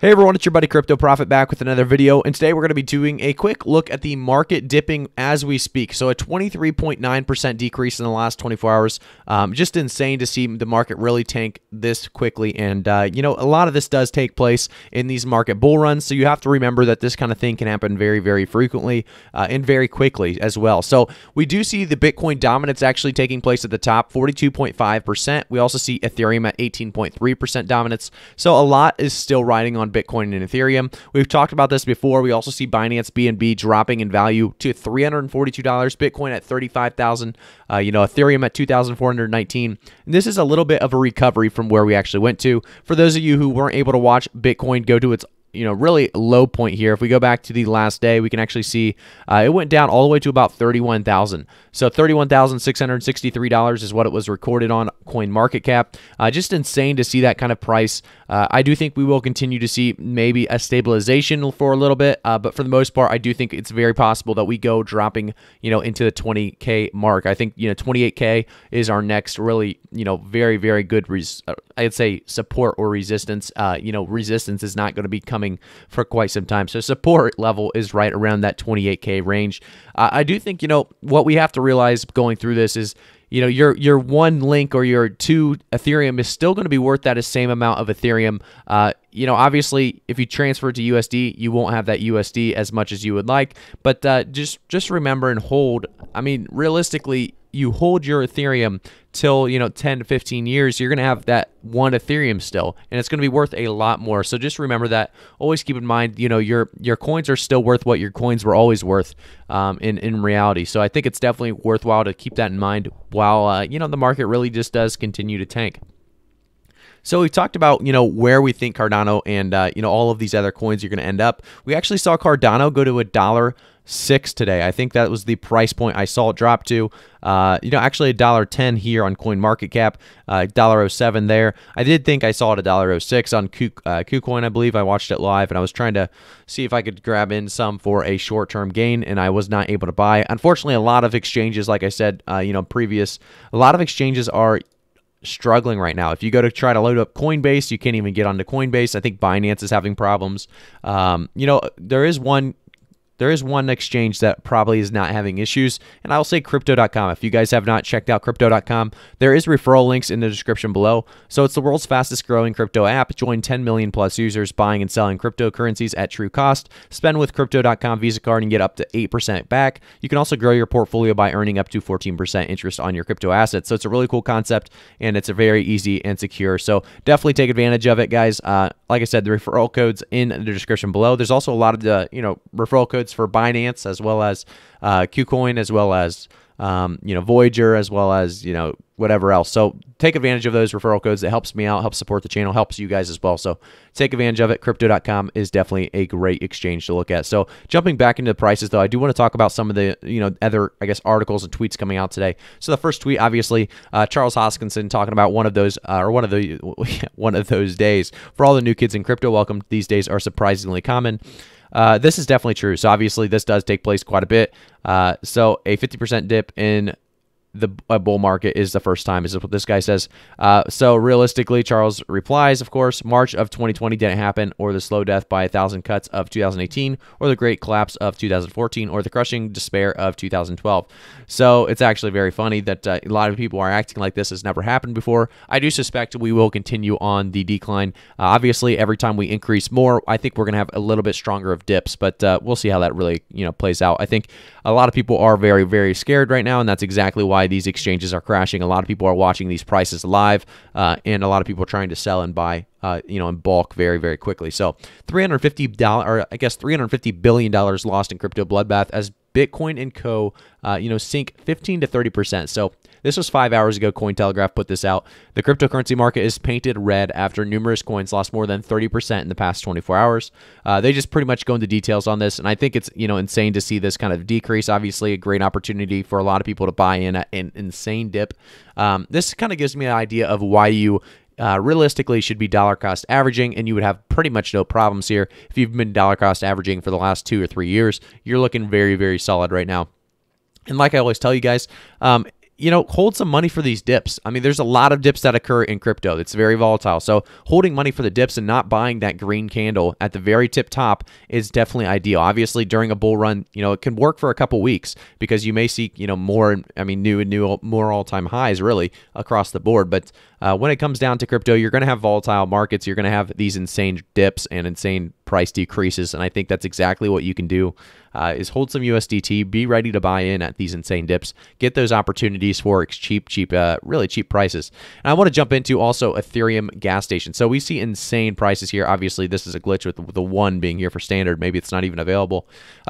Hey everyone, it's your buddy Crypto Prophet back with another video, and today we're going to be doing a quick look at the market dipping as we speak. So a 23.9% decrease in the last 24 hours. Just insane to see the market really tank this quickly, and you know, a lot of this does take place in these market bull runs, so you have to remember that this kind of thing can happen very, very frequently and very quickly as well. So we do see the Bitcoin dominance actually taking place at the top, 42.5%. We also see Ethereum at 18.3% dominance, so a lot is still riding on Bitcoin and Ethereum. We've talked about this before. We also see Binance BNB dropping in value to $342, Bitcoin at $35,000, you know, Ethereum at $2,419. And this is a little bit of a recovery from where we actually went to. For those of you who weren't able to watch Bitcoin go to its really low point here, if we go back to the last day, we can actually see it went down all the way to about 31,000. So $31,663 is what it was recorded on Coin Market Cap. Just insane to see that kind of price. I do think we will continue to see maybe a stabilization for a little bit, but for the most part, I do think it's very possible that we go dropping, into the 20K mark. I think, 28K is our next really, very, very good, I'd say support or resistance. Resistance is not going to be coming for quite some time. So support level is right around that 28K range. I do think, what we have to realize going through this is, your one link or your two Ethereum is still going to be worth that same amount of Ethereum. Obviously, if you transfer to USD, you won't have that USD as much as you would like. But just remember and hold. I mean, realistically, you hold your Ethereum till 10 to 15 years, you're going to have that one Ethereum still, and it's going to be worth a lot more. So just remember that. Always keep in mind, your coins are still worth what your coins were always worth in reality. So I think it's definitely worthwhile to keep that in mind while the market really just does continue to tank. So we talked about, where we think Cardano and, all of these other coins are going to end up. We actually saw Cardano go to $1.06 today. I think that was the price point I saw it drop to. Actually $1.10 here on Coin Market Cap, $1.07 there. I did think I saw it $1.06 on KuCoin, I believe. I watched it live, and I was trying to see if I could grab in some for a short-term gain, and I was not able to buy. Unfortunately, a lot of exchanges, like I said, a lot of exchanges are struggling right now. If you go to try to load up Coinbase, you can't even get onto Coinbase. I think Binance is having problems. There is one exchange that probably is not having issues, and I'll say Crypto.com. If you guys have not checked out Crypto.com, there is referral links in the description below. So it's the world's fastest growing crypto app. Join 10 million plus users buying and selling cryptocurrencies at true cost. Spend with Crypto.com Visa card and get up to 8% back. You can also grow your portfolio by earning up to 14% interest on your crypto assets. So it's a really cool concept, and it's a very easy and secure. So definitely take advantage of it, guys. Like I said, the referral code's in the description below. There's also a lot of the referral codes for Binance, as well as KuCoin, as well as Voyager, as well as whatever else. So take advantage of those referral codes. It helps me out, helps support the channel, helps you guys as well. So take advantage of it. Crypto.com is definitely a great exchange to look at. So jumping back into the prices, though, I do want to talk about some of the other, I guess, articles and tweets coming out today. So the first tweet, obviously, Charles Hoskinson talking about one of those days for all the new kids in crypto. Welcome. These days are surprisingly common. This is definitely true. So obviously this does take place quite a bit. So a 50% dip in the bull market is the first time, is what this guy says. So realistically, Charles replies, of course, March of 2020 didn't happen, or the slow death by 1,000 cuts of 2018, or the great collapse of 2014, or the crushing despair of 2012. So it's actually very funny that a lot of people are acting like this has never happened before. I do suspect we will continue on the decline. Obviously, every time we increase more, I think we're going to have a little bit stronger of dips, but we'll see how that really plays out. I think a lot of people are very, very scared right now, and that's exactly why these exchanges are crashing. A lot of people are watching these prices live, and a lot of people are trying to sell and buy, in bulk very, very quickly. So $350 billion lost in crypto bloodbath as Bitcoin and Co. Sink 15 to 30%. So this was 5 hours ago. Cointelegraph put this out. The cryptocurrency market is painted red after numerous coins lost more than 30% in the past 24 hours. They just pretty much go into details on this, and I think it's insane to see this kind of decrease. Obviously, a great opportunity for a lot of people to buy in an insane dip. This kind of gives me an idea of why you realistically should be dollar cost averaging, and you would have pretty much no problems here. If you've been dollar cost averaging for the last 2 or 3 years, you're looking very, very solid right now. And like I always tell you guys, hold some money for these dips. I mean, there's a lot of dips that occur in crypto. It's very volatile. So holding money for the dips and not buying that green candle at the very tip top is definitely ideal. Obviously, during a bull run, it can work for a couple weeks because you may see, more, more all-time highs really across the board. But when it comes down to crypto, you're going to have volatile markets. You're going to have these insane dips and insane price decreases. And I think that's exactly what you can do. Is hold some USDT, be ready to buy in at these insane dips, get those opportunities for really cheap prices. And I want to jump into also Ethereum gas station. So we see insane prices here. Obviously, this is a glitch with the 1 being here for standard. Maybe it's not even available.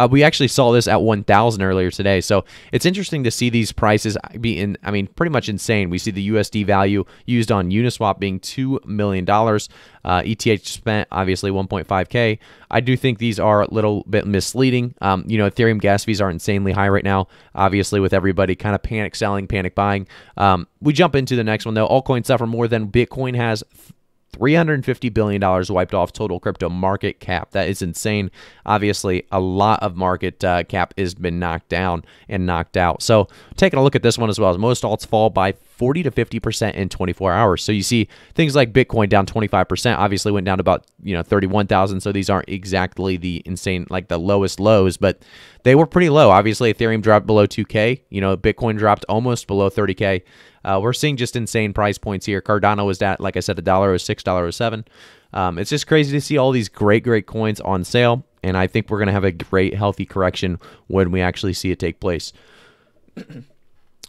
We actually saw this at 1,000 earlier today. So it's interesting to see these prices be pretty much insane. We see the USD value used on Uniswap being $2 million. ETH spent obviously 1.5K. I do think these are a little bit misleading. Ethereum gas fees are insanely high right now, obviously with everybody kind of panic selling, panic buying. We jump into the next one though. Altcoins suffer more than Bitcoin has. $350 billion wiped off total crypto market cap. That is insane. Obviously, a lot of market cap has been knocked down and knocked out. So taking a look at this one as well, as most alts fall by 40 to 50% in 24 hours. So you see things like Bitcoin down 25%, obviously went down to about 31,000. So these aren't exactly the insane, like the lowest lows, but they were pretty low. Obviously, Ethereum dropped below 2K. Bitcoin dropped almost below 30K. We're seeing just insane price points here. Cardano was at, like I said, $1.06, $1.07. It's just crazy to see all these great coins on sale, and I think we're going to have a great, healthy correction when we actually see it take place.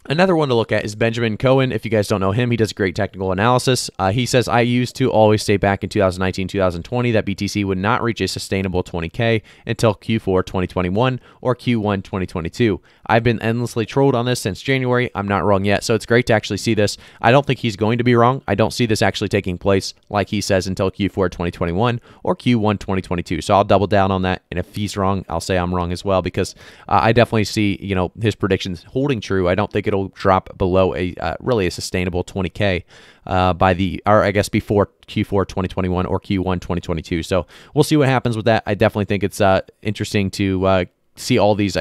Another one to look at is Benjamin Cohen. If you guys don't know him, he does great technical analysis. He says, I used to always say back in 2019, 2020 that BTC would not reach a sustainable 20K until Q4 2021 or Q1 2022. I've been endlessly trolled on this since January. I'm not wrong yet, so it's great to actually see this. I don't think he's going to be wrong. I don't see this actually taking place, like he says, until Q4 2021 or Q1 2022. So I'll double down on that, and if he's wrong, I'll say I'm wrong as well, because I definitely see his predictions holding true. I don't think it'll drop below really a sustainable 20K before Q4 2021 or Q1 2022. So we'll see what happens with that. I definitely think it's interesting to see all these,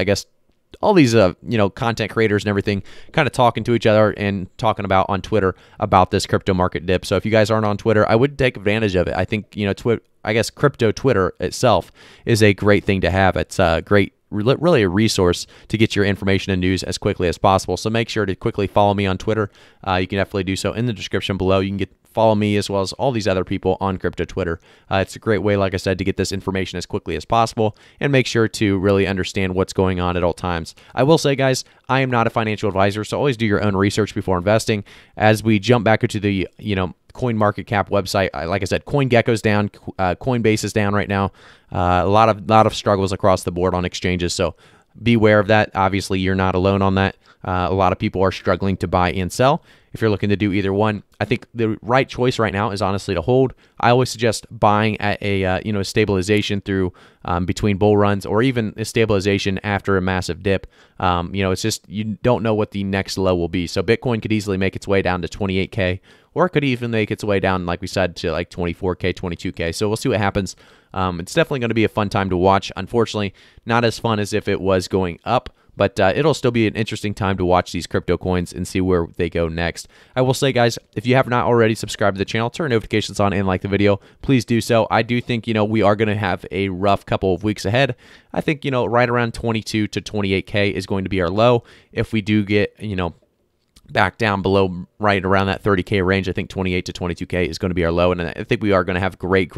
content creators and everything kind of talking to each other and talking about on Twitter about this crypto market dip. So if you guys aren't on Twitter, I would take advantage of it. I think, crypto Twitter itself is a great thing to have. It's really a resource to get your information and news as quickly as possible. So make sure to quickly follow me on Twitter. You can definitely do so in the description below. You can follow me as well as all these other people on crypto Twitter. It's a great way, like I said, to get this information as quickly as possible and make sure to really understand what's going on at all times. I will say, guys, I am not a financial advisor, so always do your own research before investing. As we jump back into the, Coin Market Cap website, like I said, CoinGecko's down, Coinbase is down right now. A lot of struggles across the board on exchanges, so beware of that. Obviously, you're not alone on that. A lot of people are struggling to buy and sell. If you're looking to do either one, I think the right choice right now is honestly to hold. I always suggest buying at a stabilization through between bull runs, or even a stabilization after a massive dip. It's just you don't know what the next low will be. So Bitcoin could easily make its way down to 28K, or it could even make its way down, like we said, to like 24K, 22K. So we'll see what happens. It's definitely going to be a fun time to watch. Unfortunately, not as fun as if it was going up, but it'll still be an interesting time to watch these crypto coins and see where they go next. I will say, guys, if you have not already subscribed to the channel, turn notifications on and like the video. Please do so. I do think, we are going to have a rough couple of weeks ahead. I think, right around 22 to 28K is going to be our low. If we do get, back down below right around that 30K range, I think 28 to 22K is going to be our low, and I think we are going to have great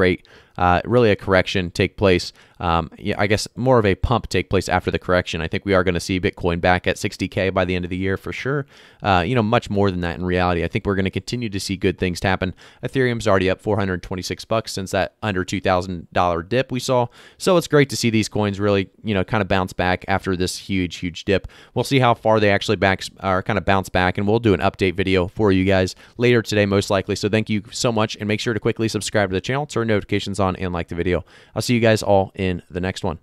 really a correction take place. I guess more of a pump take place after the correction. I think we are going to see Bitcoin back at 60K by the end of the year for sure. Much more than that in reality. I think we're going to continue to see good things happen. Ethereum's already up $426 since that under $2,000 dip we saw. So it's great to see these coins really, kind of bounce back after this huge dip. We'll see how far they actually kind of bounce back, and we'll do an update video for you guys later today, most likely. So thank you so much, and make sure to quickly subscribe to the channel, turn notifications on, and like the video. I'll see you guys all in the next one.